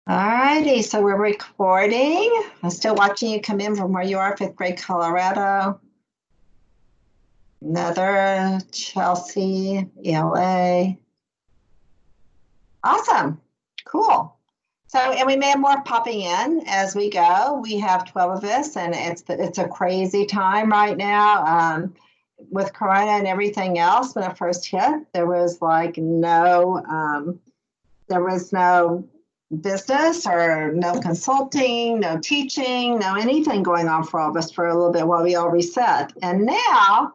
All righty, so we're recording. I'm still watching you come in from where you are, fifth grade Colorado. Another Chelsea, ELA. Awesome, cool. So, and we may have more popping in as we go. We have 12 of us, and it's a crazy time right now. With Corona and everything else, when it first hit, there was like no business or no consulting, no teaching, no anything going on for all of us for a little bit while we all reset. And now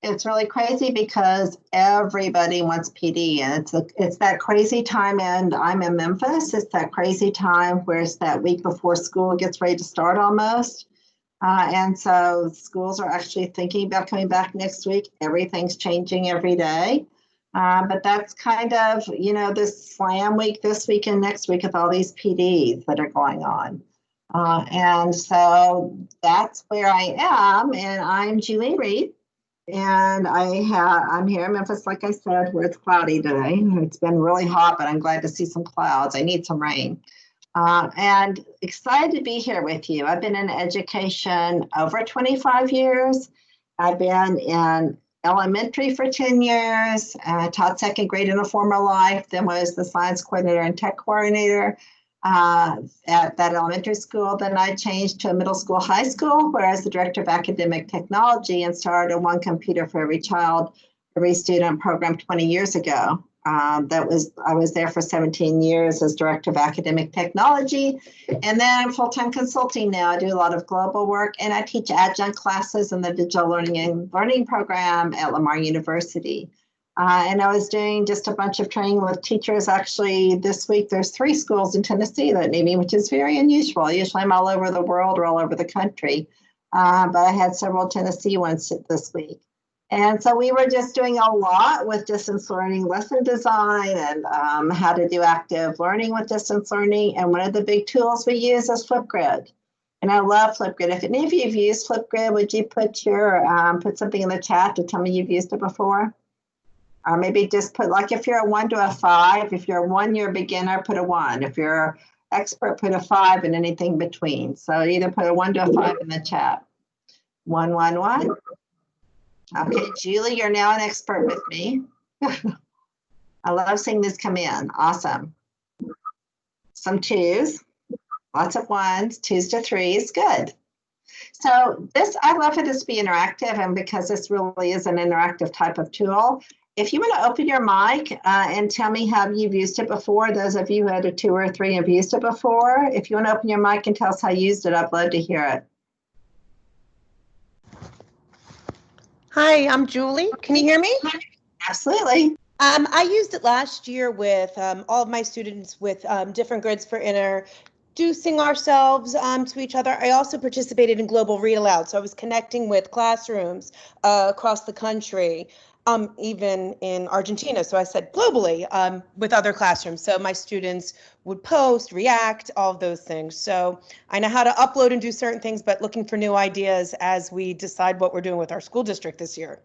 it's really crazy because everybody wants PD, and it's that crazy time. And I'm in Memphis. It's that crazy time where it's that week before school gets ready to start almost. And so schools are actually thinking about coming back next week. Everything's changing every day. But that's kind of, this slam week this week and next week with all these PDs that are going on. And so that's where I am. And I'm Julene Reed. And I'm here in Memphis, like I said, where it's cloudy today. It's been really hot, but I'm glad to see some clouds. I need some rain. And excited to be here with you. I've been in education over 25 years. I've been in elementary for 10 years. I taught second grade in a former life, then was the science coordinator and tech coordinator at that elementary school. Then I changed to a middle school, high school, where I was the director of academic technology and started a one computer for every child, every student program 20 years ago. I was there for 17 years as director of academic technology, and then I'm full-time consulting now. I do a lot of global work, and I teach adjunct classes in the digital learning program at Lamar University. And I was doing just a bunch of training with teachers. Actually, this week there's 3 schools in Tennessee that need me, which is very unusual. Usually I'm all over the world or all over the country, but I had several Tennessee ones this week. And so we were just doing a lot with distance learning, lesson design, and how to do active learning with distance learning. And one of the big tools we use is Flipgrid. And I love Flipgrid. If any of you have used Flipgrid, would you put something in the chat to tell me you've used it before? Or maybe just put, like, if you're a 1 to a 5, if you're a 1-year beginner, put a 1. If you're expert, put a 5, and anything between. So either put a 1 to a 5 in the chat. 1, 1, 1. Okay, Julie, you're now an expert with me. I love seeing this come in. Awesome. Some 2s, lots of 1s, 2s to 3s, good. So I love for this to be interactive, and because this really is an interactive type of tool. If you want to open your mic and tell me how you've used it before, those of you who had a 2 or 3 have used it before, if you want to open your mic and tell us how you used it, I'd love to hear it. Hi, I'm Julie. Can you hear me? Absolutely. I used it last year with all of my students with different grids for introducing ourselves to each other. I also participated in Global Read Aloud, so I was connecting with classrooms across the country, even in Argentina. So I said globally with other classrooms. So my students would post, react, all of those things. So I know how to upload and do certain things, but looking for new ideas as we decide what we're doing with our school district this year.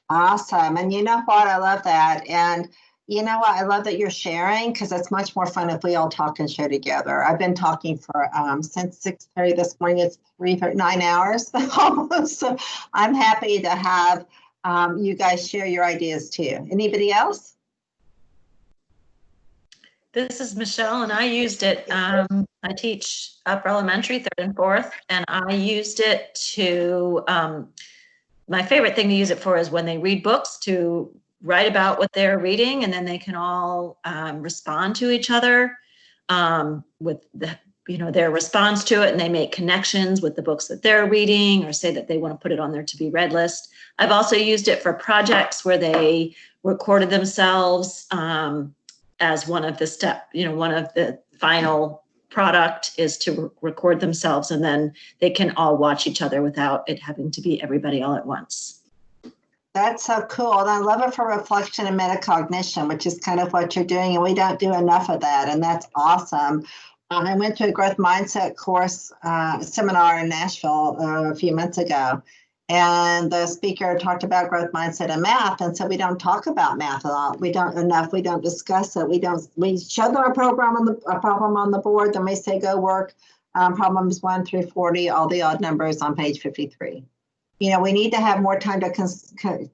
Awesome. And you know what? I love that. And you know what? I love that you're sharing, because it's much more fun if we all talk and share together. I've been talking for since 6:30 this morning. It's 9 hours almost. So I'm happy to have you guys share your ideas too. Anybody else? This is Michelle, and I used it. I teach upper elementary, 3rd and 4th, and I used it to, my favorite thing to use it for is when they read books, to write about what they're reading, and then they can all respond to each other with their response to it, and they make connections with the books that they're reading or say that they want to put it on their to be read list. I've also used it for projects where they recorded themselves as one of the final product is to record themselves, and then they can all watch each other without it having to be everybody all at once. That's so cool. And I love it for reflection and metacognition, which is kind of what you're doing. And we don't do enough of that. And that's awesome. I went to a growth mindset course seminar in Nashville a few months ago. And the speaker talked about growth mindset and math. And so we don't talk about math a lot. We don't discuss it. We show them a problem on the board. Then we say, go work problems 1 through 40, all the odd numbers on page 53. You know, we need to have more time to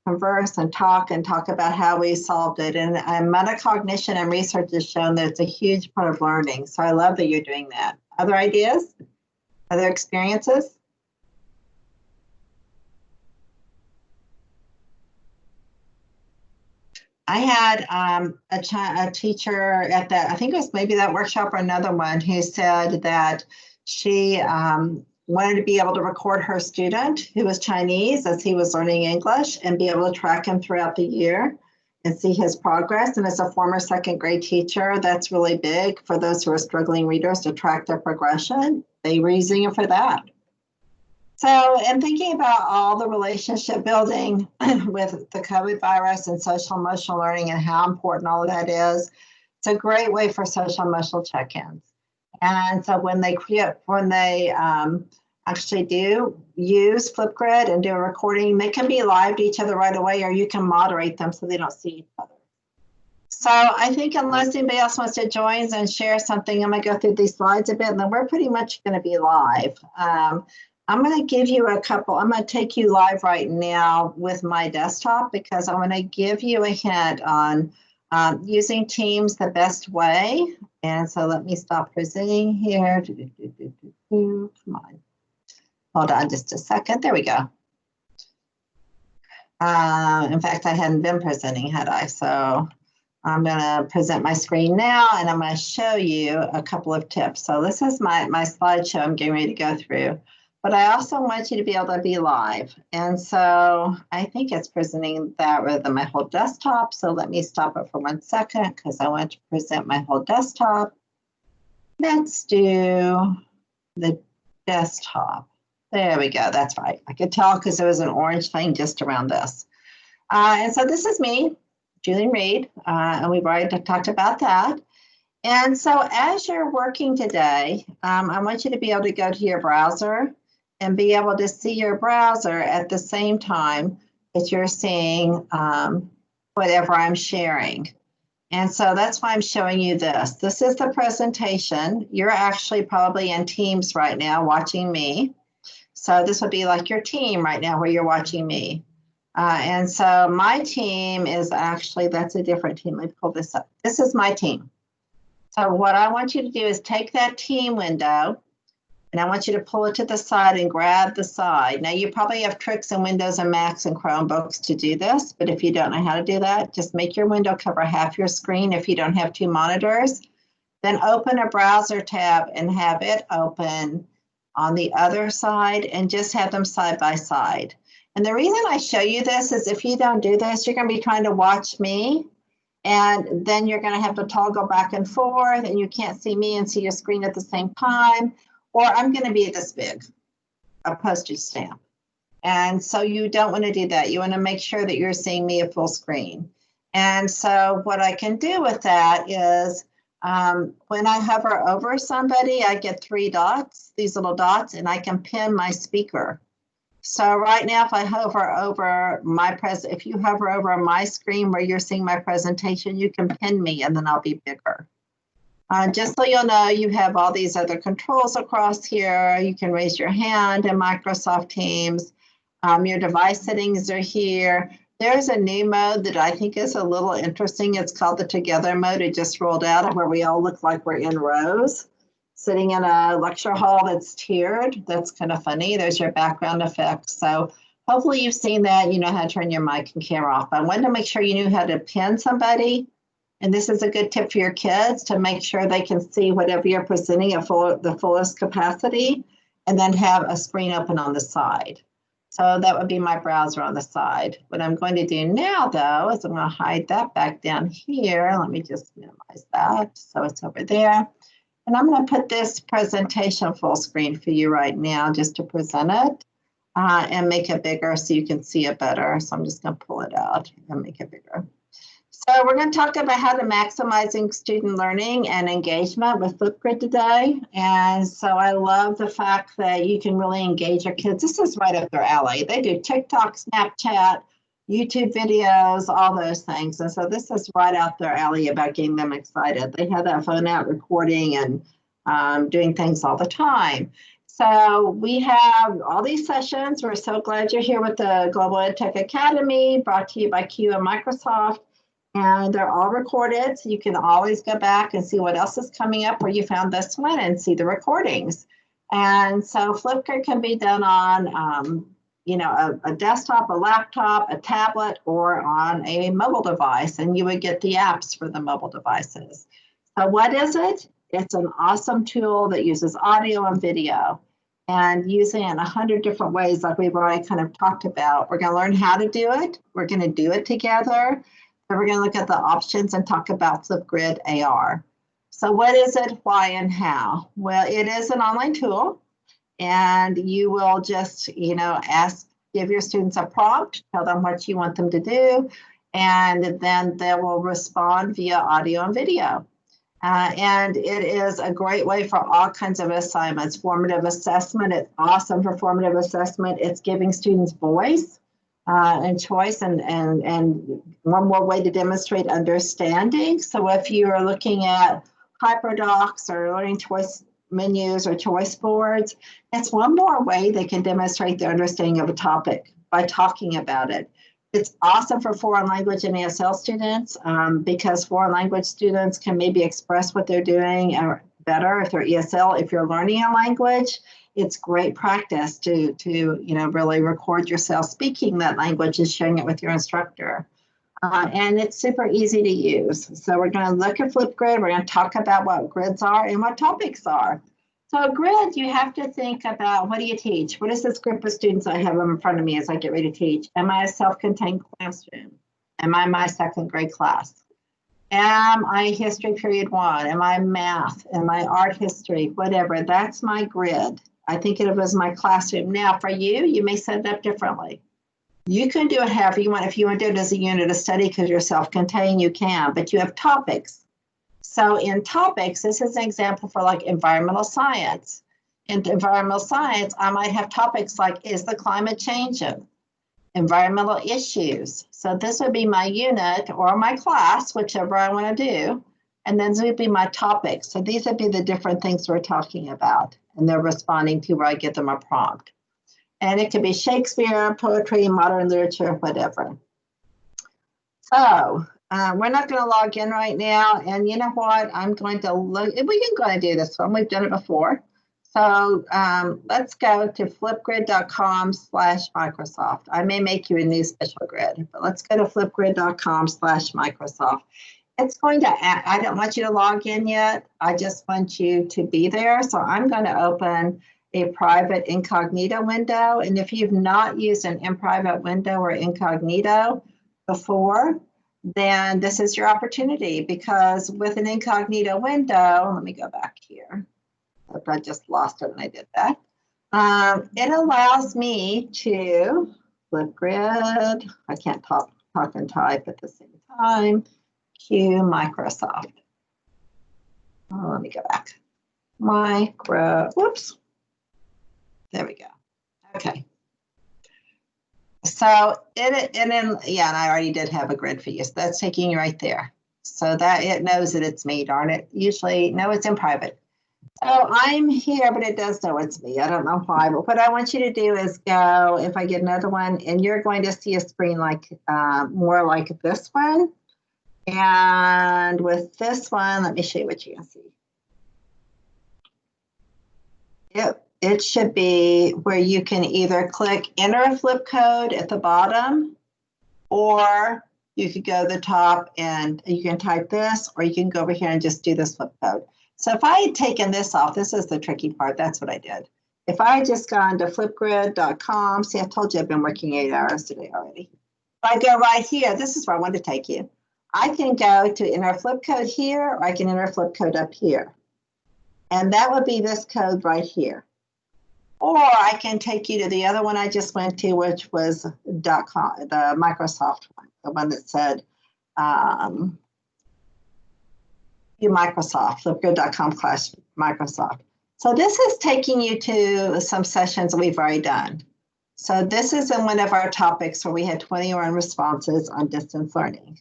converse and talk about how we solved it. And metacognition and research has shown that it's a huge part of learning. So I love that you're doing that. Other ideas? Other experiences? I had a teacher at that, I think it was maybe that workshop or another one, who said that she wanted to be able to record her student who was Chinese as he was learning English and be able to track him throughout the year and see his progress. And as a former second grade teacher, that's really big for those who are struggling readers to track their progression. They were using it for that. So, and thinking about all the relationship building with the COVID virus and social emotional learning and how important all of that is, it's a great way for social emotional check-ins. And so when they actually do use Flipgrid and do a recording, they can be live to each other right away, or you can moderate them so they don't see each other. So I think unless anybody else wants to join and share something, I'm going to go through these slides a bit, and then we're pretty much going to be live. I'm going to give you a couple. I'm going to take you live right now with my desktop because I'm going to give you a hint on using Teams the best way. And so let me stop presenting here. Come on. Hold on just a second. There we go. In fact, I hadn't been presenting, had I? So I'm going to present my screen now, and I'm going to show you a couple of tips. So this is my slideshow I'm getting ready to go through. But I also want you to be able to be live. And so I think it's presenting that rather than my whole desktop. So let me stop it for 1 second because I want to present my whole desktop. Let's do the desktop. There we go. That's right. I could tell because there was an orange thing just around this. And so this is me, Julene Reed, and we've already talked about that. And so as you're working today, I want you to be able to go to your browser and be able to see your browser at the same time that you're seeing whatever I'm sharing. And so that's why I'm showing you this. This is the presentation. You're actually probably in Teams right now watching me. So this would be like your team right now where you're watching me. And so my team is actually, that's a different team. Let me pull this up. This is my team. So what I want you to do is take that team window, and I want you to pull it to the side and grab the side. Now, you probably have tricks in Windows and Macs and Chromebooks to do this, but if you don't know how to do that, just make your window cover half your screen if you don't have 2 monitors. Then open a browser tab and have it open on the other side and just have them side by side. And the reason I show you this is if you don't do this, you're going to be trying to watch me, and then you're going to have to toggle back and forth, and you can't see me and see your screen at the same time. Or I'm going to be this big, a postage stamp. And so you don't want to do that. You want to make sure that you're seeing me at full screen. And so what I can do with that is when I hover over somebody, I get 3 dots, these little dots, and I can pin my speaker. So right now, if I hover over if you hover over my screen where you're seeing my presentation, you can pin me and then I'll be bigger. Just so you'll know, you have all these other controls across here. You can raise your hand in Microsoft Teams. Your device settings are here. There's a new mode that I think is a little interesting. It's called the Together mode. It just rolled out where we all look like we're in rows, sitting in a lecture hall that's tiered. That's kind of funny. There's your background effects. So hopefully you've seen that. You know how to turn your mic and camera off. I wanted to make sure you knew how to pin somebody. And this is a good tip for your kids to make sure they can see whatever you're presenting at the fullest capacity, and then have a screen open on the side. So that would be my browser on the side. What I'm going to do now, though, is I'm going to hide that back down here. Let me just minimize that so it's over there. And I'm going to put this presentation full screen for you right now just to present it and make it bigger so you can see it better. So I'm just going to pull it out and make it bigger. So we're going to talk about how to maximizing student learning and engagement with Flipgrid today. And so I love the fact that you can really engage your kids. This is right up their alley. They do TikTok, Snapchat, YouTube videos, all those things. And so this is right out their alley about getting them excited. They have that phone out recording and doing things all the time. So we have all these sessions. We're so glad you're here with the Global EdTech Academy, brought to you by Q and Microsoft. And they're all recorded, so you can always go back and see what else is coming up where you found this one and see the recordings. And so Flipgrid can be done on, a desktop, a laptop, a tablet, or on a mobile device, and you would get the apps for the mobile devices. So what is it? It's an awesome tool that uses audio and video, and using it in 100 different ways like we've already kind of talked about. We're going to learn how to do it. We're going to do it together. So we're going to look at the options and talk about Flipgrid AR. So what is it, why, and how? Well, it is an online tool, and you will just, give your students a prompt, tell them what you want them to do, and then they will respond via audio and video. And it is a great way for all kinds of assignments. Formative assessment, it's awesome for formative assessment. It's giving students voice and choice, and one more way to demonstrate understanding. So if you are looking at hyperdocs or learning choice menus or choice boards, it's one more way they can demonstrate their understanding of a topic by talking about it. It's awesome for foreign language and ESL students because foreign language students can maybe express what they're doing better if they're ESL. If you're learning a language, it's great practice to really record yourself speaking that language and sharing it with your instructor. And it's super easy to use. So we're going to look at Flipgrid. We're going to talk about what grids are and what topics are. So a grid, you have to think about, what do you teach? What is this group of students I have in front of me as I get ready to teach? Am I a self-contained classroom? Am I my second grade class? Am I history period 1? Am I math? Am I art history? Whatever, that's my grid. I think of it as my classroom. Now for you, you may set it up differently. You can do it however you want. If you want to do it as a unit of study because you're self-contained, you can, but you have topics. So in topics, this is an example for like environmental science. In environmental science, I might have topics like, is the climate changing? Environmental issues. So this would be my unit or my class, whichever I want to do. And then this would be my topics. So these would be the different things we're talking about. And they're responding to where I give them a prompt. And it could be Shakespeare, poetry, modern literature, whatever. So we're not going to log in right now. And you know what? I'm going to look. We can go and do this one. We've done it before. So let's go to flipgrid.com/Microsoft. I may make you a new special grid, but let's go to flipgrid.com/Microsoft. It's going to, I don't want you to log in yet. I just want you to be there. So I'm going to open a private incognito window. And if you've not used an in private window or incognito before, then this is your opportunity, because with an incognito window, let me go back here. I just lost it when I did that. It allows me to Flipgrid. I can't talk and type at the same time. Q Microsoft. Oh, let me go back. Whoops. There we go. Okay. So and I already did have a grid for you. So that's taking you right there. So that it knows that it's me, darn it. Usually, no, it's in private. So I'm here, but it does know it's me. I don't know why, but what I want you to do is go, if I get another one, and you're going to see a screen like more like this one. And with this one, let me show you what you can see. Yep. It should be where you can either click enter a flip code at the bottom, or you could go to the top and you can type this, or you can go over here and just do this flip code. So if I had taken this off, this is the tricky part. That's what I did. If I had just gone to flipgrid.com, see, I told you I've been working 8 hours today already. If I go right here, this is where I want to take you. I can go to enter flip code here, or I can enter flip code up here. And that would be this code right here. Or I can take you to the other one I just went to, which was .com, the Microsoft one, the one that said Microsoft, flipgrid.com/Microsoft. So this is taking you to some sessions we've already done. So this is in one of our topics where we had 21 responses on distance learning.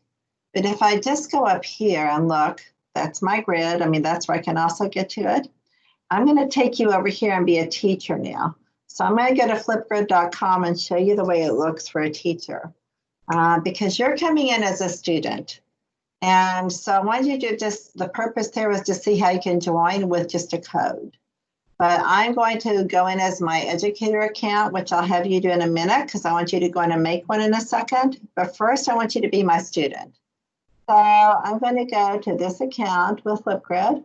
But if I just go up here and look, that's my grid. I mean, that's where I can also get to it. I'm going to take you over here and be a teacher now. So I'm going to go to flipgrid.com and show you the way it looks for a teacher because you're coming in as a student. And so I want you to just, the purpose there was to see how you can join with just a code. But I'm going to go in as my educator account, which I'll have you do in a minute because I want you to go in and make one in a second. But first, I want you to be my student. So I'm going to go to this account with Flipgrid.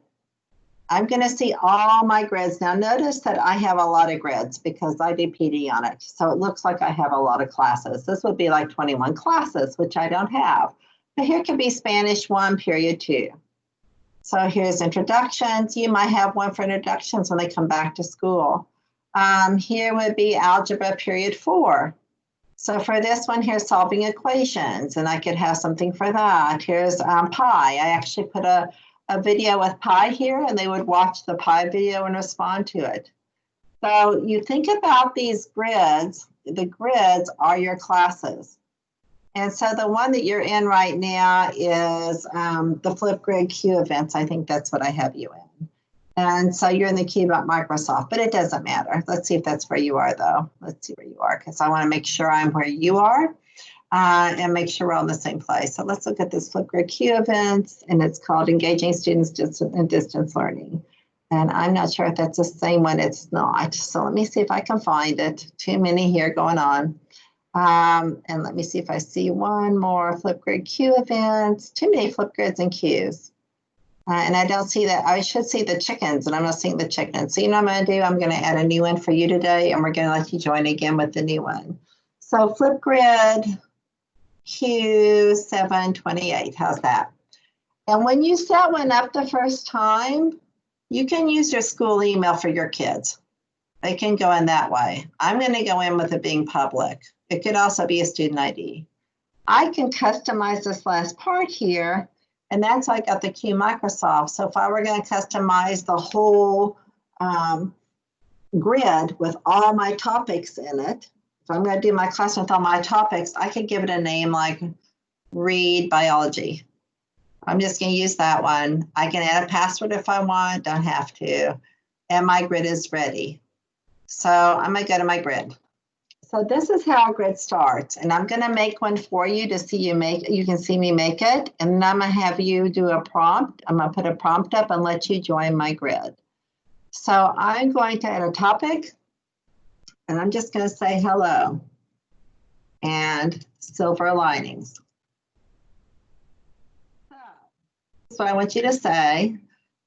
I'm going to see all my grids. Now notice that I have a lot of grids because I do PD on it. So it looks like I have a lot of classes. This would be like 21 classes, which I don't have. But here could be Spanish 1, period 2. So here's introductions. You might have one for introductions when they come back to school. Here would be algebra, period 4. So for this one, here's solving equations, and I could have something for that. Here's pi. I actually put a video with pi here, and they would watch the pi video and respond to it. So you think about these grids. The grids are your classes. And so the one that you're in right now is the Flipgrid Q events. I think that's what I have you in. And so you're in the Q about Microsoft, but it doesn't matter. Let's see if that's where you are, though. Let's see where you are, because I want to make sure I'm where you are and make sure we're all in the same place. So let's look at this Flipgrid Q events, and it's called Engaging Students in Distance Learning. And I'm not sure if that's the same one. It's not. So let me see if I can find it. Too many here going on. And let me see if I see one more Flipgrid Q events. Too many Flipgrids and Qs. And I don't see that. I should see the chickens, and I'm not seeing the chickens. So you know what I'm going to do? I'm going to add a new one for you today, and we're going to let you join again with the new one. So Flipgrid Q728. How's that? And when you set one up the first time, you can use your school email for your kids. They can go in that way. I'm going to go in with it being public. It could also be a student ID. I can customize this last part here, and that's how I got the Q Microsoft. So if I were going to customize the whole grid with all my topics in it, if I'm going to do my class with all my topics, I could give it a name like Read Biology. I'm just going to use that one. I can add a password if I want, don't have to. And my grid is ready. So I'm going to go to my grid. So this is how a grid starts, and I'm going to make one for you to see you can see me make it, and then I'm going to have you do a prompt. I'm going to put a prompt up and let you join my grid. So I'm going to add a topic, and I'm just going to say hello and silver linings. So I want you to say,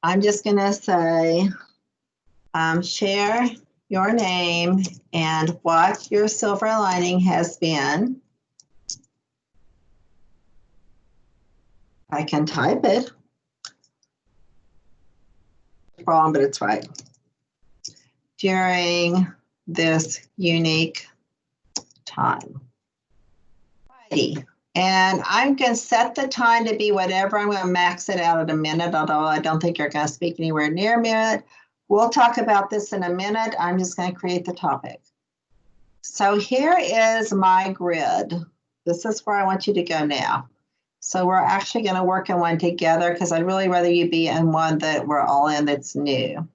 I'm just going to say, share your name and what your silver lining has been. I can type it. Wrong, but it's right. During this unique time. And I'm going to set the time to be whatever. I'm going to max it out at a minute, although I don't think you're going to speak anywhere near a minute. We'll talk about this in a minute. I'm just going to create the topic. So here is my grid. This is where I want you to go now. So we're actually going to work in one together because I'd really rather you be in one that we're all in that's new.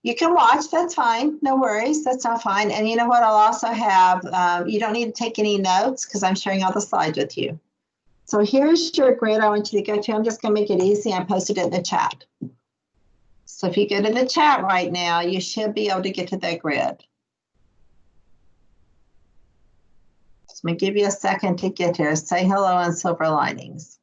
You can watch, that's fine, no worries, that's not fine. And you know what, I'll also have, you don't need to take any notes because I'm sharing all the slides with you. So here's your grid I want you to go to. I'm just going to make it easy. I posted it in the chat. So if you go to the chat right now, you should be able to get to that grid. Just going to give you a second to get here. Say hello and silver linings.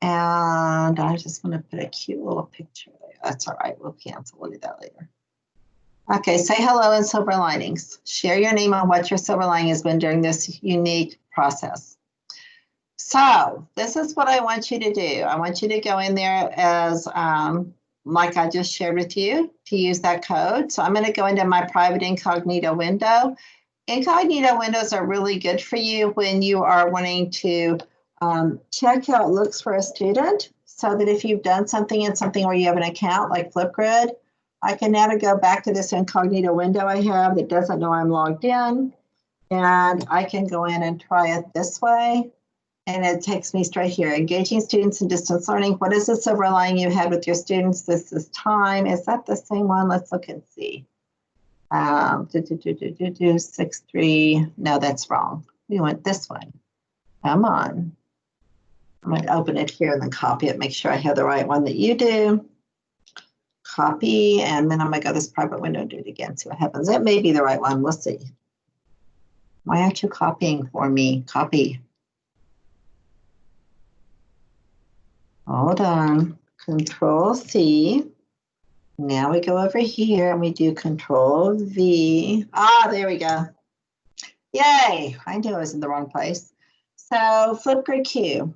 And I just want to put a cute little picture there. That's all right. We'll cancel. We'll do that later. Okay, say hello and silver linings. Share your name on what your silver lining has been during this unique process. So this is what I want you to do. I want you to go in there as like I just shared with you, to use that code. So I'm going to go into my private incognito window. Incognito windows are really good for you when you are wanting to check how it looks for a student, so that if you've done something in something where you have an account like Flipgrid, I can now go back to this incognito window I have that doesn't know I'm logged in, and I can go in and try it this way. And it takes me straight here. Engaging students in distance learning. What is the silver lining you had with your students? This is time. Is that the same one? Let's look and see. 6-3. No, that's wrong. We went this way. Come on. I'm going to open it here and then copy it. Make sure I have the right one that you do. Copy, and then I'm going to go to this private window and do it again. See what happens. It may be the right one. We'll see. Why aren't you copying for me? Copy. Hold on, Control C. Now we go over here and we do Control V. Ah, there we go. Yay, I knew I was in the wrong place. So Flipgrid Q.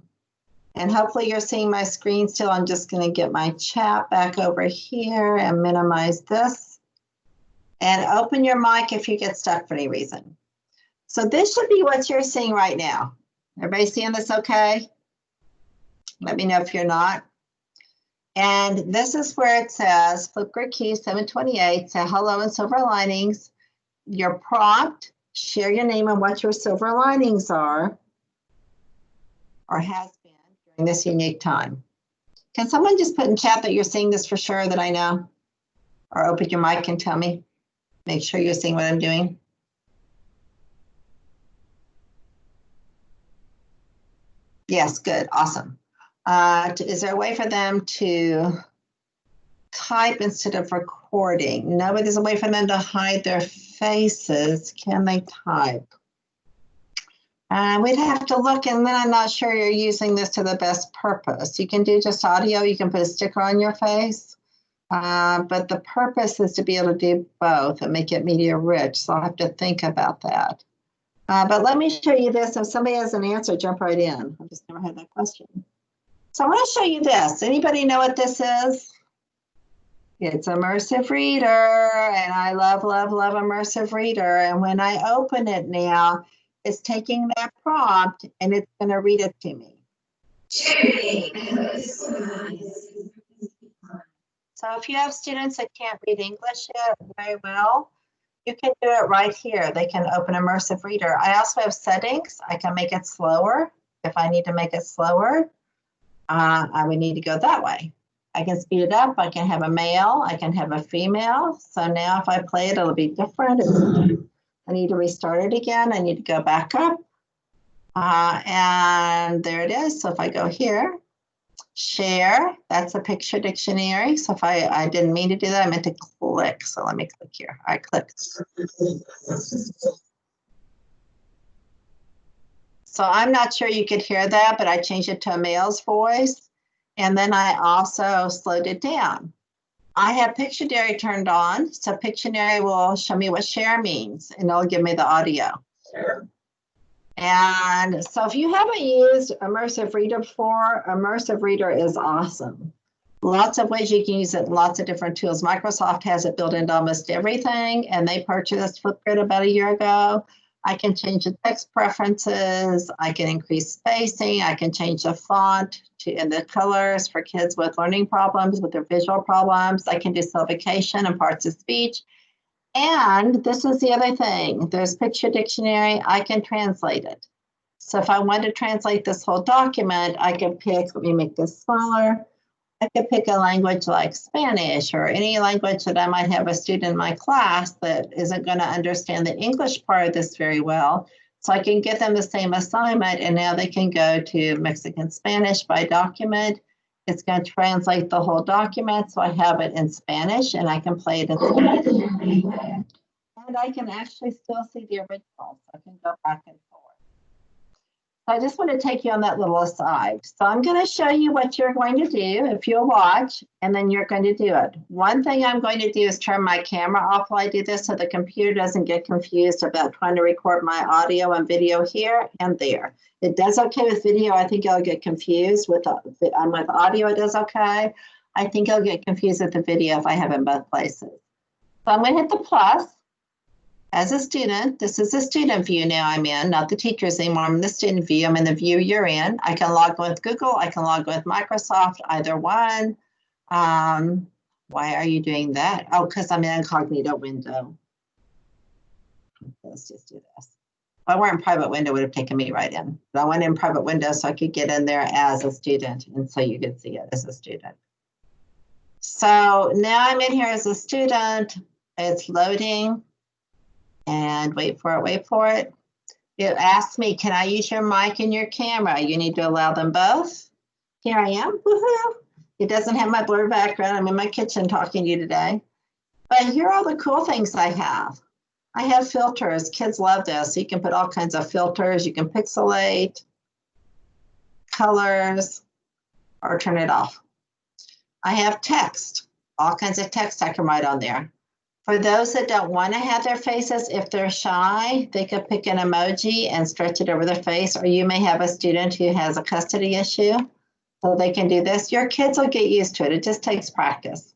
And hopefully you're seeing my screen still. I'm just gonna get my chat back over here and minimize this. And open your mic if you get stuck for any reason. So this should be what you're seeing right now. Everybody seeing this okay? Let me know if you're not. And this is where it says Flipgrid Key 728, say hello and silver linings. Your prompt, share your name and what your silver linings are or has been during this unique time. Can someone just put in chat that you're seeing this for sure, that I know? Or open your mic and tell me. Make sure you're seeing what I'm doing. Yes, good, awesome. Is there a way for them to type instead of recording? No, but there's a way for them to hide their faces. Can they type? We'd have to look, and then I'm not sure you're using this to the best purpose. You can do just audio. You can put a sticker on your face. But the purpose is to be able to do both and make it media rich. So I'll have to think about that. But let me show you this. If somebody has an answer, jump right in. I've just never had that question. So I want to show you this. Anybody know what this is? It's Immersive Reader, and I love, love, love Immersive Reader. And when I open it now, it's taking that prompt and it's going to read it to me. So if you have students that can't read English yet very well, you can do it right here. They can open Immersive Reader. I also have settings. I can make it slower if I need to make it slower. I would need to go that way. I can speed it up. I can have a male. I can have a female. So now if I play it, it'll be different. I need to restart it again. I need to go back up. And there it is. So if I go here, share, that's a picture dictionary. So if I didn't mean to do that, I meant to click. So let me click here. I clicked. So I'm not sure you could hear that, but I changed it to a male's voice. And then I also slowed it down. I have Pictionary turned on. So Pictionary will show me what share means, and it'll give me the audio. Sure. And so if you haven't used Immersive Reader before, Immersive Reader is awesome. Lots of ways you can use it, lots of different tools. Microsoft has it built into almost everything, and they purchased Flipgrid about a year ago. I can change the text preferences. I can increase spacing. I can change the font and the colors for kids with learning problems, with their visual problems. I can do syllabication and parts of speech. And this is the other thing. There's Picture Dictionary. I can translate it. So if I want to translate this whole document, I can pick, let me make this smaller. I could pick a language like Spanish or any language that I might have a student in my class that isn't going to understand the English part of this very well. So I can get them the same assignment, and now they can go to Mexican Spanish by document. It's going to translate the whole document. So I have it in Spanish and I can play it in Spanish. And I can actually still see the original. So I can go back and forth. So I just want to take you on that little aside. So I'm going to show you what you're going to do if you'll watch, and then you're going to do it. One thing I'm going to do is turn my camera off while I do this so the computer doesn't get confused about trying to record my audio and video here and there. It does okay with video. I think I'll get confused with audio. It does okay. I think I'll get confused with the video if I have it in both places. So I'm going to hit the plus. As a student, this is the student view now I'm in, not the teachers anymore. I'm in the student view. I'm in the view you're in. I can log in with Google. I can log in with Microsoft, either one. Why are you doing that? Oh, because I'm in incognito window. Let's just do this. If I weren't in private window, it would have taken me right in. But I went in private window so I could get in there as a student, and so you could see it as a student. So now I'm in here as a student. It's loading. And wait for it, wait for it. It asks me, can I use your mic and your camera? You need to allow them both. Here I am, woohoo. It doesn't have my blurred background. I'm in my kitchen talking to you today. But here are all the cool things I have. I have filters. Kids love this. So you can put all kinds of filters. You can pixelate, colors, or turn it off. I have text, all kinds of text I can write on there. For those that don't want to have their faces, if they're shy, they could pick an emoji and stretch it over their face, or you may have a student who has a custody issue, so they can do this. Your kids will get used to it. It just takes practice,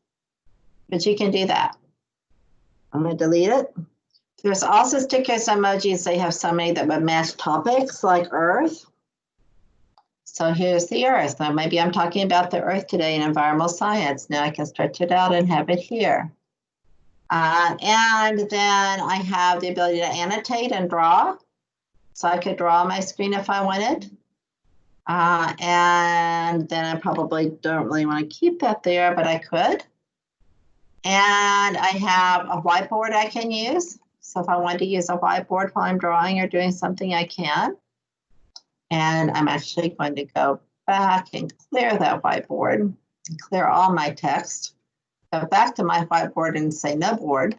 but you can do that. I'm going to delete it. There's also stickers, emojis. They have so many that would match topics like Earth. So here's the Earth. Now maybe I'm talking about the Earth today in environmental science. Now I can stretch it out and have it here. And then I have the ability to annotate and draw. So I could draw on my screen if I wanted. And then I probably don't really want to keep that there, but I could. And I have a whiteboard I can use. So if I wanted to use a whiteboard while I'm drawing or doing something, I can. And I'm actually going to go back and clear that whiteboard, and clear all my text. Go back to my whiteboard and say no board.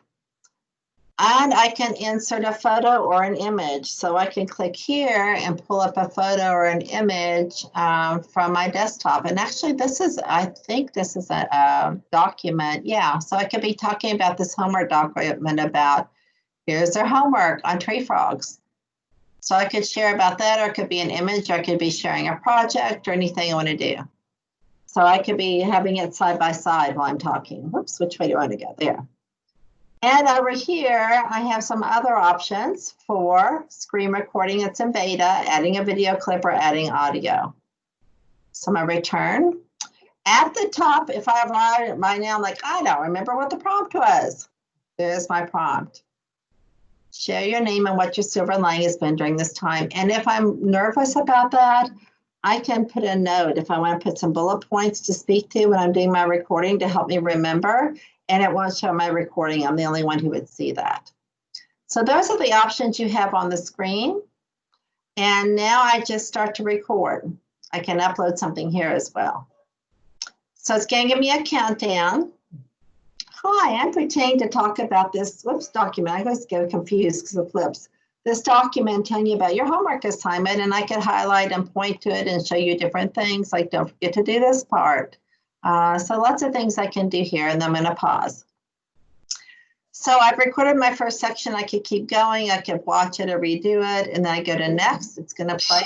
And I can insert a photo or an image. So I can click here and pull up a photo or an image from my desktop. And actually this is, I think this is a document. Yeah, so I could be talking about this homework document about, here's their homework on tree frogs. So I could share about that, or it could be an image, or I could be sharing a project or anything I want to do. So I could be having it side by side while I'm talking. Whoops, which way do I want to go? There. And over here, I have some other options for screen recording. It's in beta, adding a video clip or adding audio. So my return. At the top, if I arrive right now, I'm like, I don't remember what the prompt was. There's my prompt. Share your name and what your silver lining has been during this time. And if I'm nervous about that, I can put a note if I want to put some bullet points to speak to when I'm doing my recording to help me remember, and it won't show my recording. I'm the only one who would see that. So those are the options you have on the screen. And now I just start to record. I can upload something here as well. So it's going to give me a countdown. Hi, I'm pretending to talk about this document. I always get confused because of flips. This document telling you about your homework assignment, and I could highlight and point to it and show you different things, like don't forget to do this part. So lots of things I can do here, and then I'm going to pause. So I've recorded my first section. I could keep going. I could watch it or redo it, and then I go to next. It's going to play.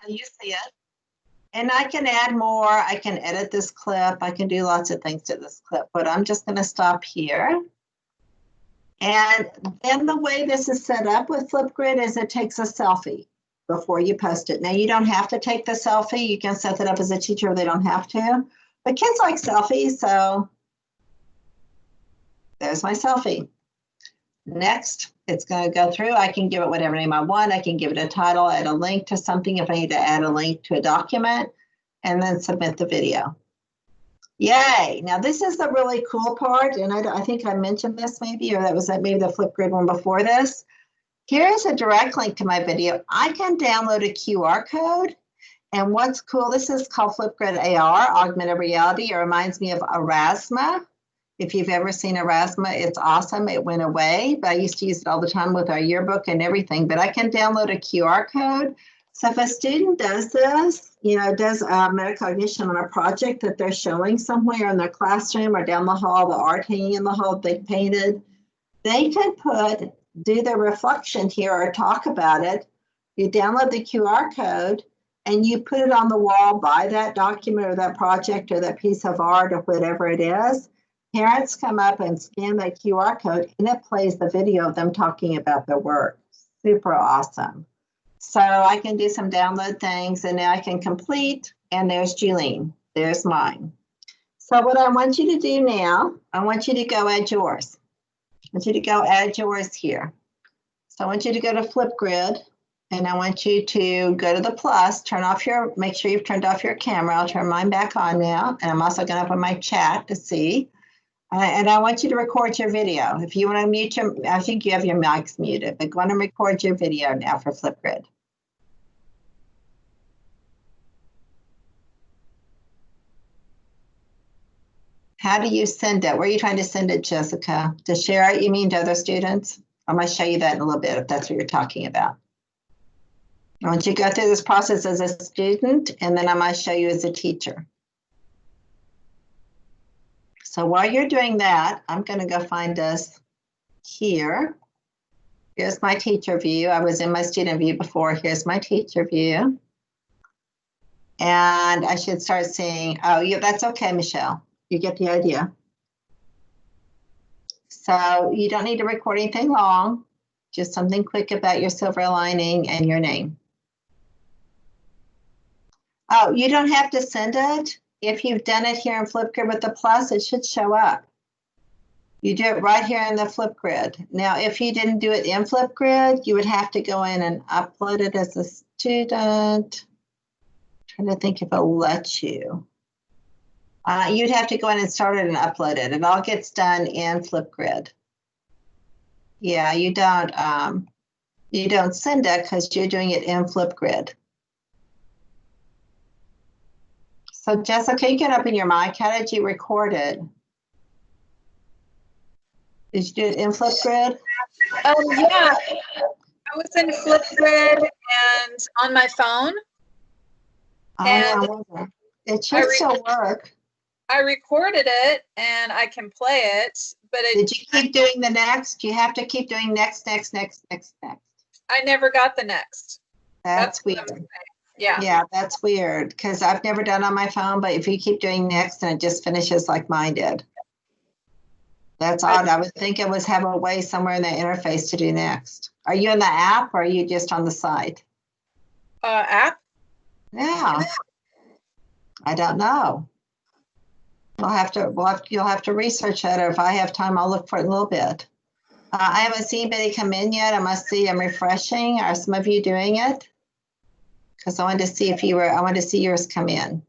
You see it. And I can add more. I can edit this clip. I can do lots of things to this clip, but I'm just going to stop here. And then the way this is set up with Flipgrid is it takes a selfie before you post it. Now, you don't have to take the selfie. You can set that up as a teacher if they don't have to. But kids like selfies, so there's my selfie. Next, it's going to go through. I can give it whatever name I want. I can give it a title, add a link to something if I need to add a link to a document, and then submit the video. Yay. Now, this is the really cool part, and I think I mentioned this maybe, or that was maybe the Flipgrid one before this. Here's a direct link to my video. I can download a QR code, and what's cool, this is called Flipgrid AR, augmented reality. It reminds me of Erasmus. If you've ever seen Erasmus, it's awesome. It went away, but I used to use it all the time with our yearbook and everything. But I can download a QR code. So if a student does this, does metacognition on a project that they're showing somewhere in their classroom or down the hall, the art hanging in the hall they painted, they can do the reflection here or talk about it. You download the QR code and you put it on the wall by that document or that project or that piece of art or whatever it is. Parents come up and scan that QR code and it plays the video of them talking about their work. Super awesome. So I can do some download things and now I can complete, and there's Julene, there's mine. So what I want you to do now, I want you to go add yours. I want you to go add yours here. So I want you to go to Flipgrid and I want you to go to the plus, make sure you've turned off your camera. I'll turn mine back on now. And I'm also going to open my chat to see. And I want you to record your video. If you want to mute I think you have your mics muted, but go on and record your video now for Flipgrid. How do you send it? Where are you trying to send it, Jessica? To share it, you mean to other students? I'm going to show you that in a little bit if that's what you're talking about. I want you to go through this process as a student, and then I'm going to show you as a teacher. So while you're doing that, I'm going to go find us here. Here's my teacher view. I was in my student view before. Here's my teacher view. And I should start seeing, oh, yeah, that's okay, Michelle. You get the idea. So you don't need to record anything long, just something quick about your silver lining and your name. Oh, you don't have to send it. If you've done it here in Flipgrid with the plus, it should show up. You do it right here in the Flipgrid. Now, if you didn't do it in Flipgrid, you would have to go in and upload it as a student. I'm trying to think if it'll let you. You'd have to go in and start it and upload it. It all gets done in Flipgrid. Yeah, you don't send it because you're doing it in Flipgrid. So Jessica, you can open your mic. How did you record it? Did you do it in Flipgrid? Yeah, I was in Flipgrid and on my phone. Oh, no, it should still work. I recorded it and I can play it, but did you keep doing the next? You have to keep doing next. I never got the next. That's weird. Yeah. Yeah, that's weird because I've never done it on my phone, but if you keep doing next and it just finishes like mine did. That's odd. I would think it was have a way somewhere in the interface to do next. Are you in the app or are you just on the site? App? Yeah. I don't know. You'll have to research it, or if I have time, I'll look for it a little bit. I haven't seen anybody come in yet. I must see. I'm refreshing. Are some of you doing it? Because I wanted to see I wanted to see yours come in.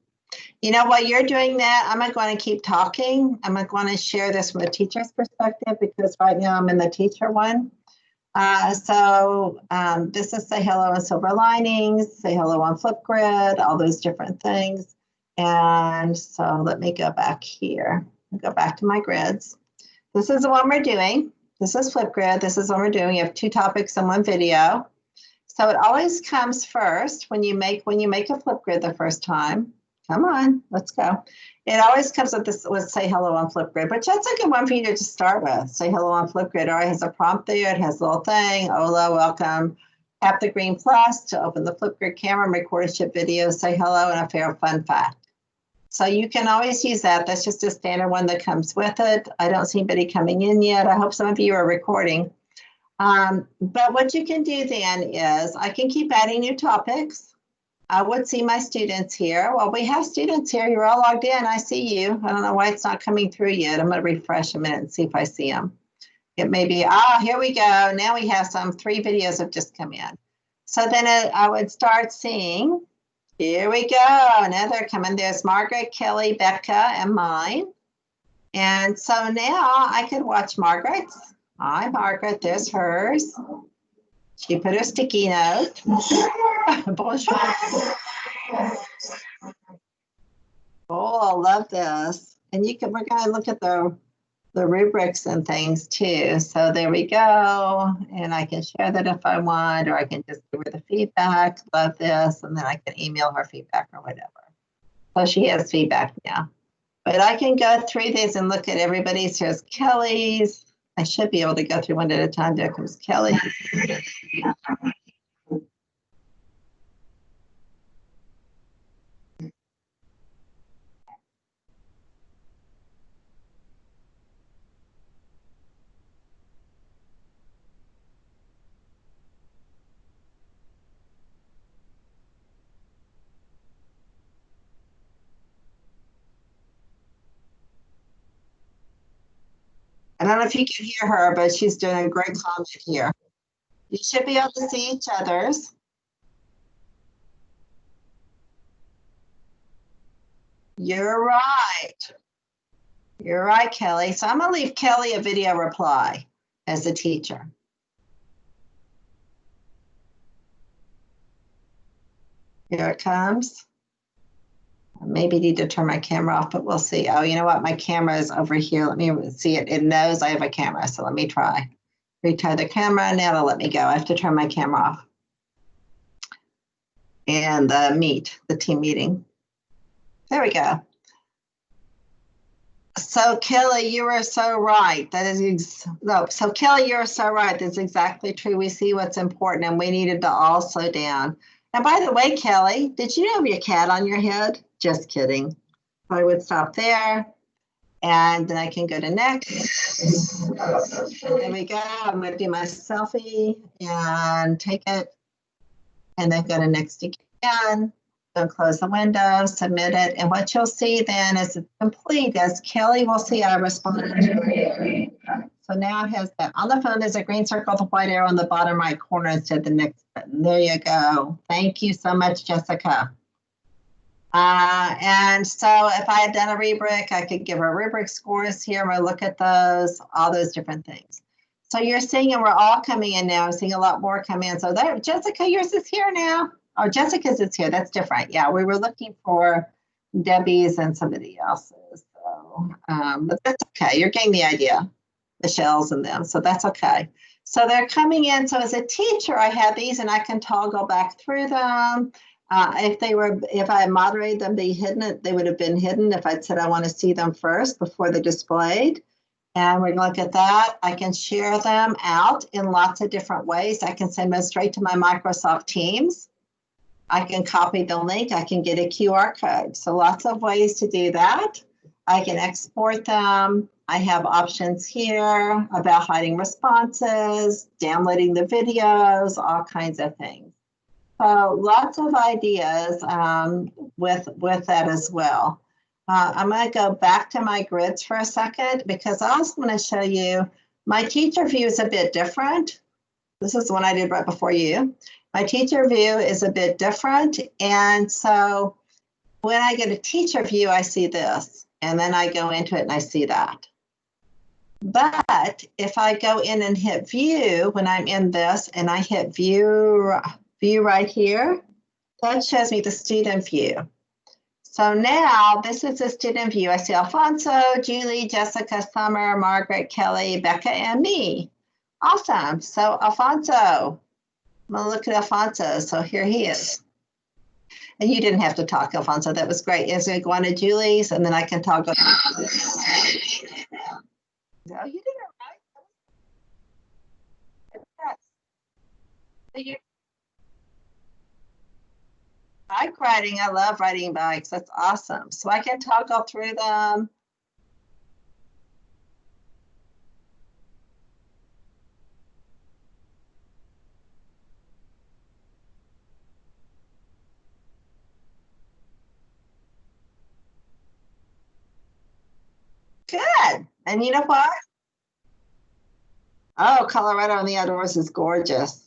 You know, while you're doing that, I'm going to keep talking. I'm going to share this from a teacher's perspective because right now I'm in the teacher one. This is Say Hello on Silver Linings, Say Hello on Flipgrid, all those different things. And so let me go back here. I'll go back to my grids. This is the one we're doing. This is Flipgrid. This is what we're doing. We have 2 topics in 1 video. So it always comes first when you make a Flipgrid the first time. Come on, let's go. It always comes with Say Hello on Flipgrid, but that's a good one for you to just start with. Say Hello on Flipgrid. It already has a prompt there. It has a little thing. Hola, welcome. Tap the green plus to open the Flipgrid camera and record a ship video. Say hello and a fair fun fact. So you can always use that. That's just a standard one that comes with it. I don't see anybody coming in yet. I hope some of you are recording. But what you can do then is I can keep adding new topics. I would see my students here. Well, we have students here. You're all logged in. I see you. I don't know why it's not coming through yet. I'm going to refresh a minute and see if I see them. It may be, here we go. Now we have 3 videos have just come in. So then I would start seeing, here we go. Now they're coming. There's Margaret, Kelly, Becca, and mine. And so now I could watch Margaret's. Hi, Margaret. There's hers. She put her sticky note. Bonjour. Oh, I love this. And we're going to look at the the rubrics and things too. So there we go. And I can share that if I want, or I can just give her the feedback, love this, and then I can email her feedback or whatever. So she has feedback now. But I can go through these and look at everybody's. Here's Kelly's. I should be able to go through one at a time. There comes Kelly. I don't know if you can hear her, but she's doing a great comment here. You should be able to see each other's. You're right. You're right, Kelly. So I'm going to leave Kelly a video reply as a teacher. Here it comes. Maybe need to turn my camera off, but we'll see. Oh, you know what? My camera is over here. Let me see it. It knows I have a camera, so let me try. Retry the camera. Now it'll let me go. I have to turn my camera off. And the team meeting. There we go. So Kelly, you are so right. That is so Kelly, you're so right. That's exactly true. We see what's important, and we needed to all slow down. And by the way, Kelly, did you have your cat on your head? Just kidding. I would stop there, and then I can go to next. There we go. I'm going to do my selfie and take it, and then go to next again. Then close the window, submit it, and what you'll see then is complete as Kelly will see I responded to it. So now it has that. On the phone, there's a green circle with a white arrow in the bottom right corner instead of the next button. There you go. Thank you so much, Jessica. And so if I had done a rubric, I could give her rubric scores here. I'm going to look at those, all those different things. So you're seeing, and we're all coming in now. I'm seeing a lot more come in. So there, Jessica, yours is here now. Oh, Jessica's is here. That's different. Yeah, we were looking for Debbie's and somebody else's. So, but that's okay. You're getting the idea. Michelle's and them. So that's okay. So they're coming in. So as a teacher, I have these and I can toggle back through them. If I had moderated them, they would have been hidden if I'd said I want to see them first before they're displayed. And we're going to look at that. I can share them out in lots of different ways. I can send them straight to my Microsoft Teams. I can copy the link. I can get a QR code. So lots of ways to do that. I can export them. I have options here about hiding responses, downloading the videos, all kinds of things. So lots of ideas with that as well. I'm going to go back to my grids for a second because I also want to show you my teacher view is a bit different. This is the one I did right before you. My teacher view is a bit different. And so when I get a teacher view, I see this. And then I go into it and I see that. But if I go in and hit view, when I'm in this and I hit view right here, that shows me the student view. So now this is the student view. I see Alfonso, Julie, Jessica, Summer, Margaret, Kelly, Becca, and me. Awesome. So Alfonso, I'm going to look at Alfonso. So here he is. And you didn't have to talk, Alfonso. That was great. It's going to go on to Julie's, and then I can talk. No, you did it right. Yes. Bike riding. I love riding bikes. That's awesome. So I can toggle through them. Good. And you know what? Oh, Colorado in the outdoors is gorgeous.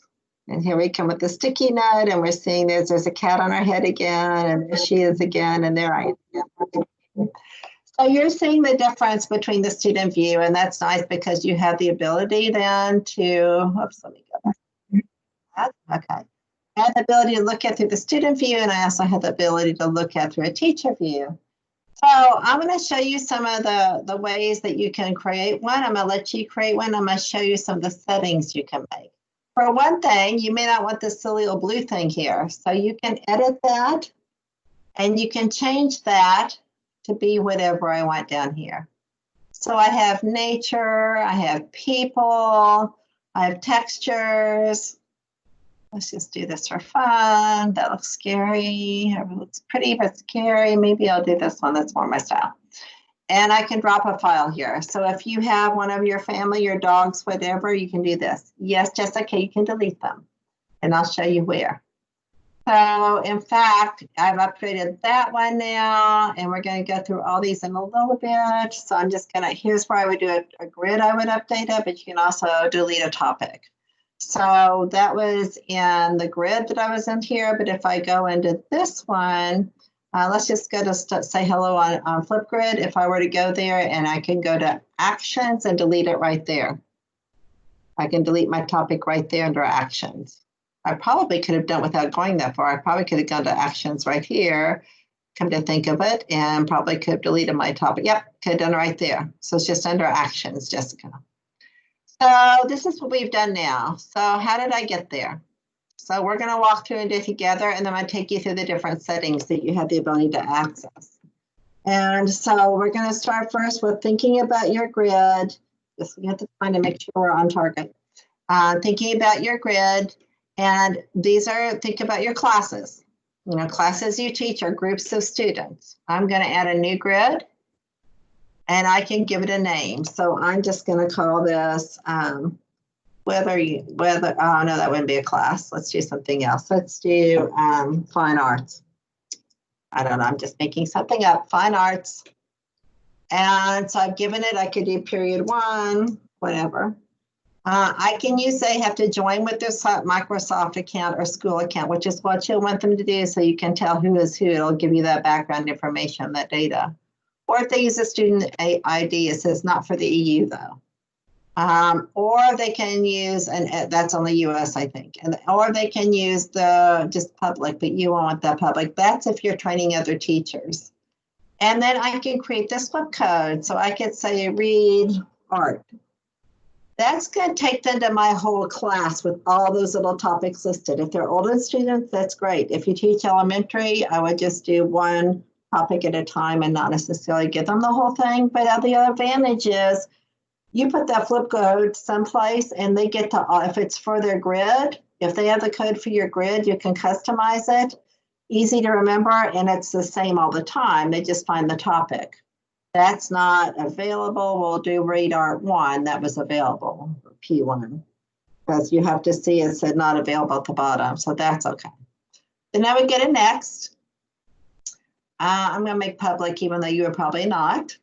And here we come with the sticky note, and we're seeing there's a cat on her head again, and there she is again, and there I am. So you're seeing the difference between the student view, and that's nice because you have the ability then to, oops, let me go back. Okay. I have the ability to look at through the student view, and I also have the ability to look at through a teacher view. So I'm going to show you some of the ways that you can create one. I'm going to let you create one. I'm going to show you some of the settings you can make. For one thing, you may not want this silly little blue thing here. So you can edit that and you can change that to be whatever I want down here. So I have nature, I have people, I have textures. Let's just do this for fun. That looks scary. It looks pretty but scary. Maybe I'll do this one. That's more my style. And I can drop a file here. So if you have one of your family, your dogs, whatever, you can do this. Yes, Jessica, you can delete them. And I'll show you where. So in fact, I've upgraded that one now, and we're going to go through all these in a little bit. So I'm just going to, here's where I would do a grid. I would update it, but you can also delete a topic. So that was in the grid that I was in here. But if I go into this one, let's just go to say hello on Flipgrid. If I were to go there, and I can go to actions and delete it right there. I can delete my topic right there under actions. I probably could have done without going that far. I probably could have gone to actions right here, come to think of it, and probably could have deleted my topic. Yep, could have done it right there. So it's just under actions, Jessica. So this is what we've done now. So how did I get there? So we're going to walk through and do it together, and then I'm going to take you through the different settings that you have the ability to access. And so we're going to start first with thinking about your grid. Just you have to find to make sure we're on target. Thinking about your grid. And these are, think about your classes. You know, classes you teach are groups of students. I'm going to add a new grid, and I can give it a name. So I'm just going to call this oh no, that wouldn't be a class. Let's do something else. Let's do fine arts. I don't know, I'm just making something up, fine arts. And so I've given it, I could do period 1, whatever. I can use they have to join with their Microsoft account or school account, which is what you'll want them to do so you can tell who is who. It'll give you that background information, that data. Or if they use a student ID, it says not for the EU though. Or they can use, and that's only US, I think. Or they can use the just public, but you won't want that public. That's if you're training other teachers. And then I can create this flip code. So I could say read art. That's going to take them to my whole class with all those little topics listed. If they're older students, that's great. If you teach elementary, I would just do one topic at a time and not necessarily give them the whole thing. But the other advantage is you put that flip code someplace and they get to, if it's for their grid, if they have the code for your grid, you can customize it. Easy to remember, and it's the same all the time. They just find the topic. That's not available. We'll do read art 1. That was available, P1, because you have to see it said not available at the bottom. So that's okay. Then I would get a next. I'm going to make public, even though you are probably not.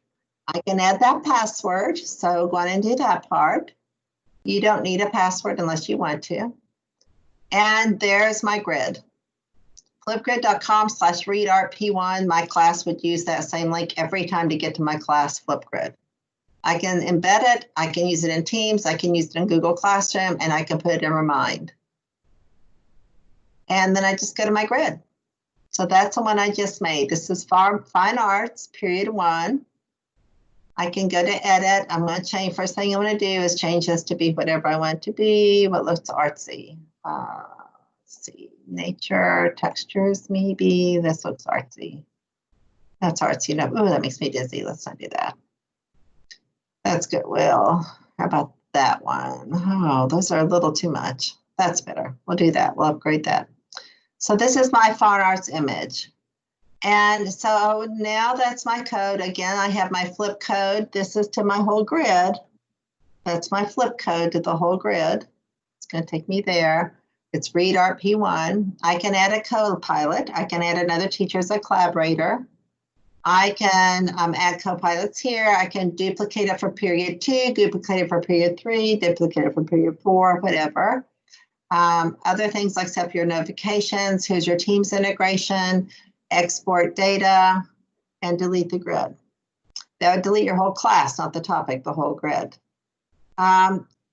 I can add that password. So go on and do that part. You don't need a password unless you want to. And there's my grid. Flipgrid.com/readartp1. My class would use that same link every time to get to my class Flipgrid. I can embed it. I can use it in Teams. I can use it in Google Classroom, and I can put it in Remind. And then I just go to my grid. So that's the one I just made. This is Fine Arts, period 1. I can go to edit. I'm going to change. First thing I'm going to do is change this to be whatever I want it to be. What looks artsy? Let's see. Nature, textures, maybe. This looks artsy. That's artsy enough. Oh, that makes me dizzy. Let's not do that. That's good. Well, how about that one? Oh, those are a little too much. That's better. We'll do that. We'll upgrade that. So this is my fine arts image. And so now that's my code. Again, I have my flip code. This is to my whole grid. That's my flip code to the whole grid. It's going to take me there. It's read art P1. I can add a co-pilot. I can add another teacher as a collaborator. I can add co-pilots here. I can duplicate it for period 2, duplicate it for period 3, duplicate it for period 4, whatever. Other things like set up your notifications. Here's your Teams integration, export data, and delete the grid. That would delete your whole class, not the topic, the whole grid.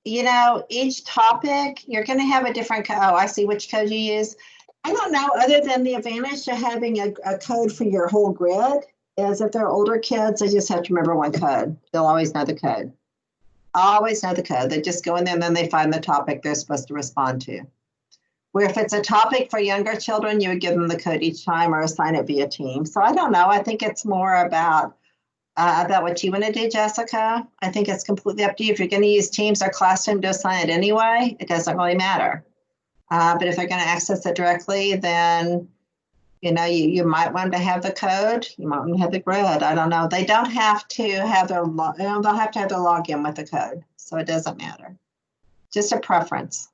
You know, each topic, you're going to have a different code. Oh, I see which code you use. I don't know, other than the advantage of having a code for your whole grid, is if they're older kids, they just have to remember one code. They'll always know the code. Always know the code. They just go in there and then they find the topic they're supposed to respond to. Where if it's a topic for younger children, you would give them the code each time or assign it via team. So I don't know. I think it's more about what you want to do, Jessica. I think it's completely up to you. If you're going to use Teams or Classroom to assign it anyway, it doesn't really matter. But if they're going to access it directly, then you might want to have the code. You might want to have the grid. I don't know. They don't have to have their they'll have to have their login with the code, so it doesn't matter. Just a preference.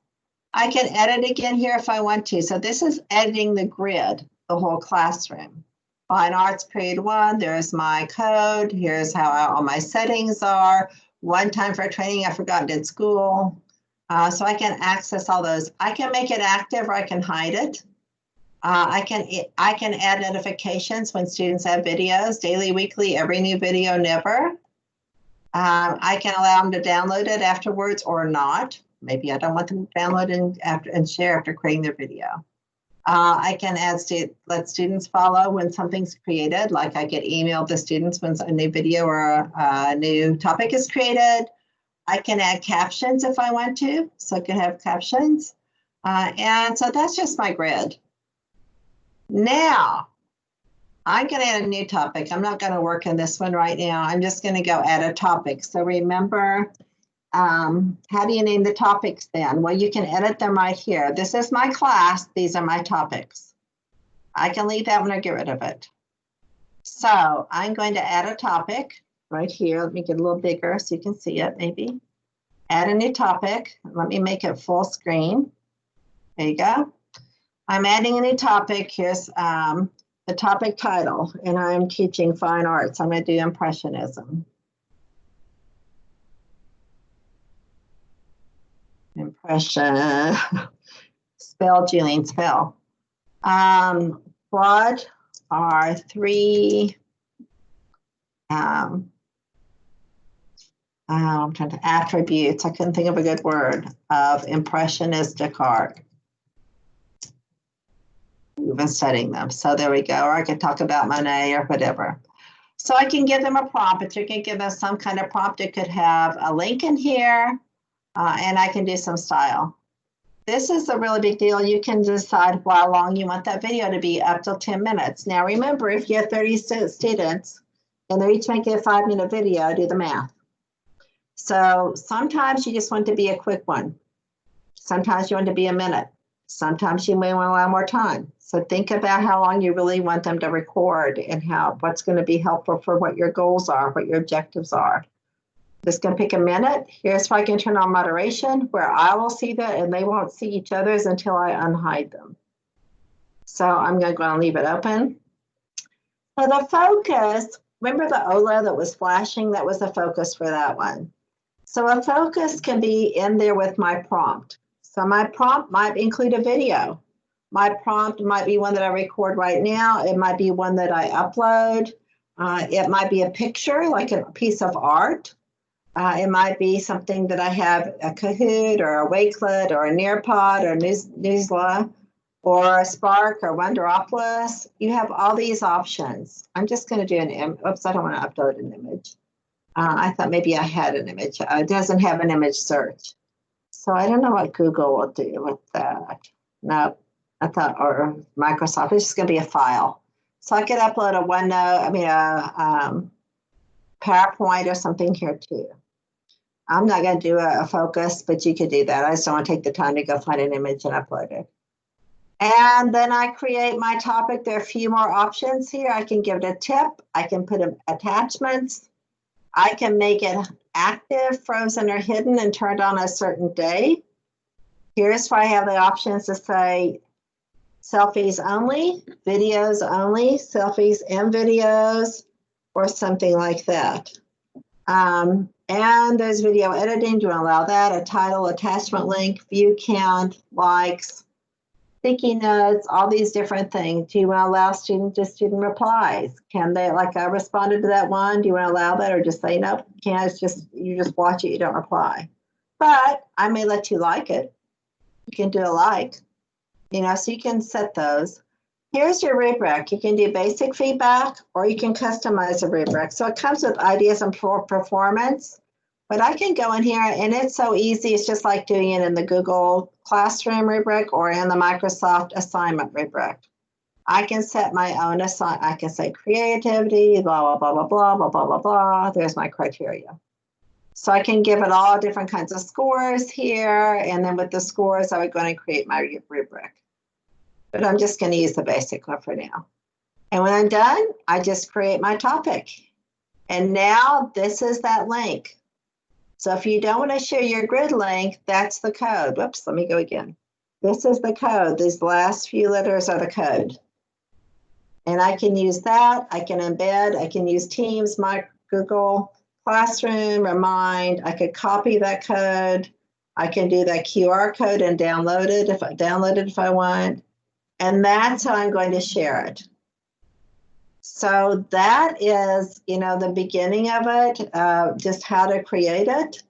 I can edit again here if I want to. So this is editing the grid, the whole classroom. Fine Arts period 1, there's my code. Here's how all my settings are. One time for training, I forgot in school. So I can access all those. I can make it active or I can hide it. I can add notifications when students have videos, daily, weekly, every new video, never. I can allow them to download it afterwards or not. Maybe I don't want them to download and share after creating their video. I can let students follow when something's created, like I get emailed to students when a new video or a new topic is created. I can add captions if I want to, so I can have captions. And so that's just my grid. Now, I'm going to add a new topic. I'm not going to work on this one right now. I'm just going to go add a topic. So remember, how do you name the topics then? Well, you can edit them right here. This is my class. These are my topics. I can leave that one or get rid of it. So I'm going to add a topic right here. Let me get a little bigger so you can see it maybe. Add a new topic. Let me make it full screen. There you go. I'm adding a new topic. Here's the topic title, and I'm teaching fine arts. I'm going to do impressionism. Impression. Spell, Julene, spell. What are 3 I'm trying to attributes, I couldn't think of a good word, of impressionistic art? We've been studying them. So there we go. Or I could talk about Monet or whatever. So I can give them a prompt, but you can give them some kind of prompt. It could have a link in here, and I can do some style. This is a really big deal. You can decide how long you want that video to be, up to 10 minutes. Now remember, if you have 30 students and they're each making a 5-minute video, do the math. So sometimes you just want to be a quick one. Sometimes you want to be a minute. Sometimes you may want a lot more time. So think about how long you really want them to record and what's going to be helpful for what your goals are, what your objectives are. Just going to pick a minute. Here's where I can turn on moderation, where I will see that and they won't see each other's until I unhide them. So I'm going to go and leave it open. So the focus, remember the OLA that was flashing? That was the focus for that one. So a focus can be in there with my prompt. So my prompt might include a video. My prompt might be one that I record right now. It might be one that I upload. It might be a picture, like a piece of art. It might be something that I have a Kahoot or a Wakelet or a Nearpod or Newsla or a Spark or Wonderopolis. You have all these options. I'm just going to do an image. Oops, I don't want to upload an image. I thought maybe I had an image. It doesn't have an image search. So I don't know what Google will do with that. No, I thought, or Microsoft, it's just going to be a file. So I could upload a a PowerPoint or something here too. I'm not going to do a focus, but you could do that. I just don't want to take the time to go find an image and upload it. And then I create my topic. There are a few more options here. I can give it a tip. I can put attachments. I can make it active, frozen, or hidden and turned on a certain day. Here's where I have the options to say selfies only, videos only, selfies and videos, or something like that. And there's video editing. Do you want to allow that? A title, attachment link, view count, likes, sticky notes, all these different things. Do you want to allow student replies? Can they, like I responded to that one, do you want to allow that or just say nope? Can't, it's just, you just watch it, you don't reply. But I may let you like it. You can do a like, so you can set those. Here's your rubric. You can do basic feedback or you can customize a rubric. So it comes with ideas and performance, but I can go in here and it's so easy. It's just like doing it in the Google Classroom rubric or in the Microsoft assignment rubric. I can set my own I can say creativity, blah, blah, blah, blah, blah, blah, blah, blah. There's my criteria. So I can give it all different kinds of scores here. And then with the scores, I'm going to create my rubric. But I'm just going to use the basic one for now. And when I'm done, I just create my topic. And now this is that link. So if you don't want to share your grid link, that's the code. Whoops, let me go again. This is the code. These last few letters are the code. And I can use that. I can embed. I can use Teams, my Google Classroom, Remind. I could copy that code. I can do that QR code and download it if I want. And that's how I'm going to share it. So that is, the beginning of it, just how to create it.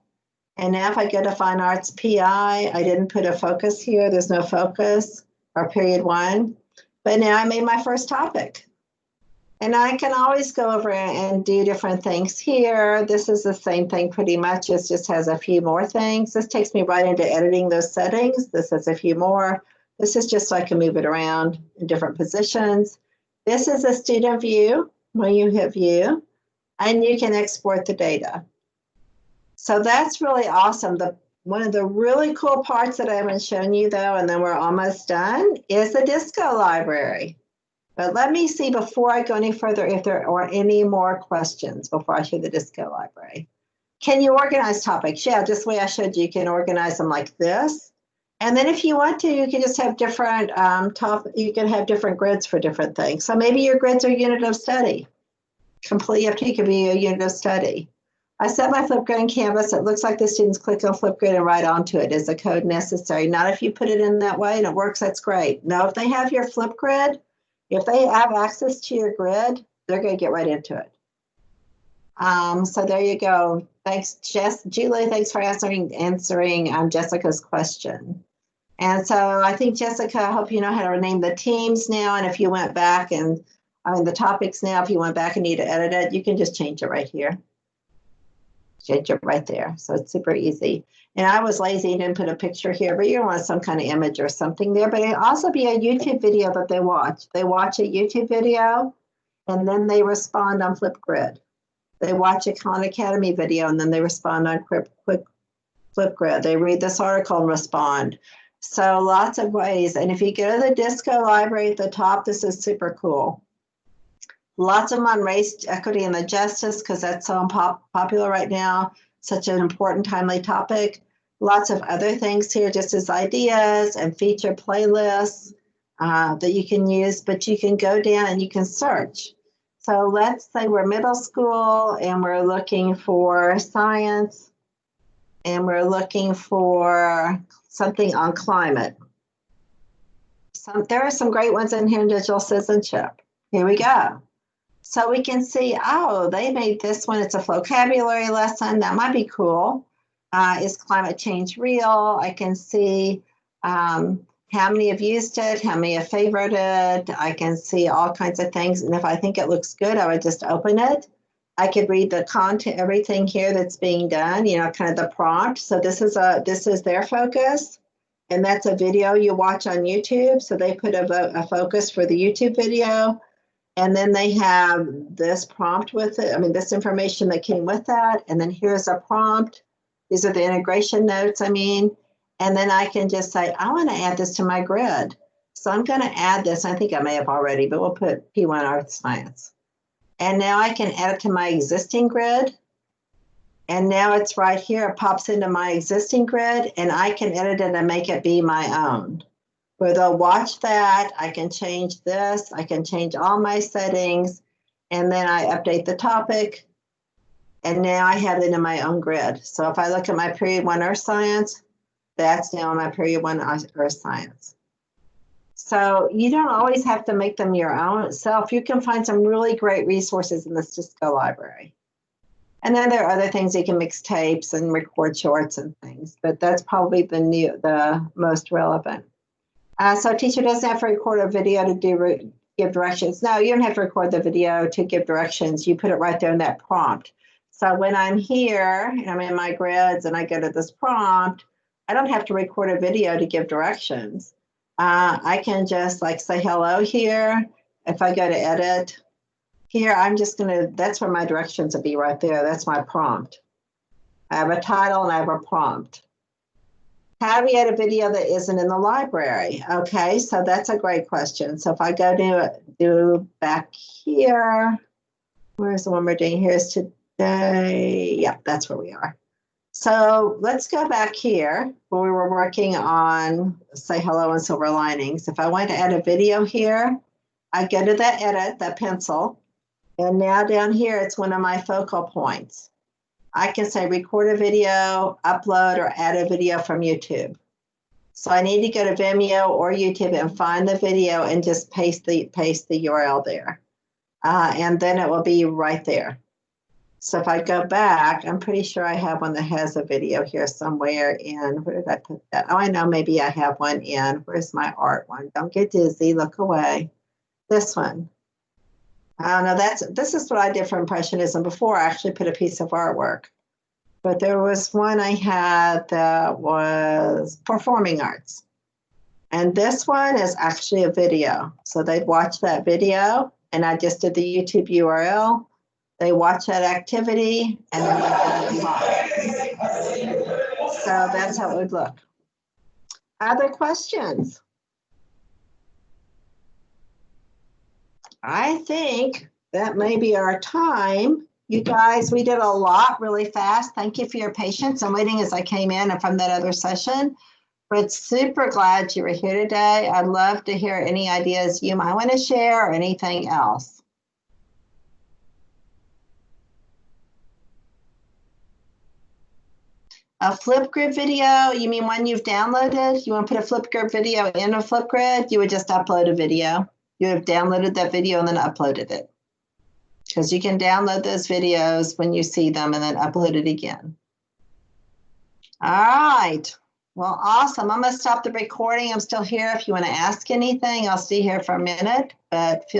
And now if I go to Fine Arts PI, I didn't put a focus here. There's no focus or period 1. But now I made my first topic. And I can always go over and do different things here. This is the same thing pretty much. It just has a few more things. This takes me right into editing those settings. This has a few more. This is just so I can move it around in different positions. This is a student view when you hit view, and you can export the data. So that's really awesome. One of the really cool parts that I haven't shown you though, and then we're almost done, is the disco library. But let me see before I go any further if there are any more questions before I show the disco library. Can you organize topics? Yeah, just the way I showed you, you can organize them like this. And then if you want to, you can just have different you can have different grids for different things. So maybe your grids are unit of study. Completely up to you, could be a unit of study. I set my Flipgrid in Canvas. It looks like the students click on Flipgrid and write onto it. Is the code necessary? Not if you put it in that way and it works, that's great. No, if they have your Flipgrid, if they have access to your grid, they're going to get right into it. So there you go. Thanks, Julie, thanks for answering Jessica's question. And so I think, Jessica, I hope you know how to rename the teams now. And if you went back and, the topics now, if you went back and need to edit it, you can just change it right here. Change it right there. So it's super easy. And I was lazy and didn't put a picture here, but you want some kind of image or something there. But it also be a YouTube video that they watch. They watch a YouTube video and then they respond on Flipgrid. They watch a Khan Academy video and then they respond on Flipgrid. They read this article and respond. So lots of ways. And if you go to the disco library at the top, this is super cool. Lots of them on race, equity, and the justice, because that's so popular right now. Such an important, timely topic. Lots of other things here, just as ideas and feature playlists that you can use, but you can go down and you can search. So let's say we're middle school and we're looking for science and we're looking for something on climate. There are some great ones in here in digital citizenship. Here we go. So we can see, oh, they made this one. It's a vocabulary lesson. That might be cool. Is climate change real? I can see how many have used it, how many have favorited. I can see all kinds of things. And if I think it looks good, I would just open it. I could read the content, everything here that's being done, kind of the prompt. So this is their focus. And that's a video you watch on YouTube. So they put a focus for the YouTube video. And then they have this prompt with it. This information that came with that. And then here's a prompt. These are the integration notes, And then I can just say, I want to add this to my grid. So I'm going to add this. I think I may have already, but we'll put P1 Earth Science. And now I can add it to my existing grid. And now it's right here. It pops into my existing grid. And I can edit it and make it be my own. Where they'll watch that, I can change this, I can change all my settings, and then I update the topic, and now I have it in my own grid. So if I look at my period 1 Earth Science, that's now my period 1 Earth Science. So you don't always have to make them your own self. You can find some really great resources in this Disco library. And then there are other things you can mix tapes and record shorts and things, but that's probably the most relevant. So teacher doesn't have to record a video to give directions. No, you don't have to record the video to give directions. You put it right there in that prompt. So when I'm here and I'm in my grids and I go to this prompt, I don't have to record a video to give directions. I can just like say hello here. If I go to edit here, I'm just that's where my directions will be right there. That's my prompt. I have a title and I have a prompt. How do we add a video that isn't in the library? Okay, so that's a great question. So if I go to back here, where's the one we're doing here is today? Yeah, that's where we are. So let's go back here where we were working on say hello and silver linings. If I want to add a video here, I go to that edit, that pencil, and now down here, it's one of my focal points. I can say record a video, upload, or add a video from YouTube. So I need to go to Vimeo or YouTube and find the video and just paste the URL there. And then it will be right there. So if I go back, I'm pretty sure I have one that has a video here somewhere in, where did I put that? Oh, I know, maybe I have one in, where's my art one? Don't get dizzy, look away. This one. No, this is what I did for Impressionism before I actually put a piece of artwork. But there was one I had that was performing arts. And this one is actually a video. So they'd watch that video and I just did the YouTube URL. They watch that activity and then they did So that's how it would look. Other questions? I think that may be our time. You guys, we did a lot really fast. Thank you for your patience. I'm waiting as I came in and from that other session. But super glad you were here today. I'd love to hear any ideas you might want to share or anything else. A Flipgrid video, you mean one you've downloaded? You want to put a Flipgrid video in a Flipgrid? You would just upload a video. You have downloaded that video and then uploaded it. Because you can download those videos when you see them and then upload it again. All right. Well, awesome. I'm going to stop the recording. I'm still here. If you want to ask anything, I'll stay here for a minute, but feel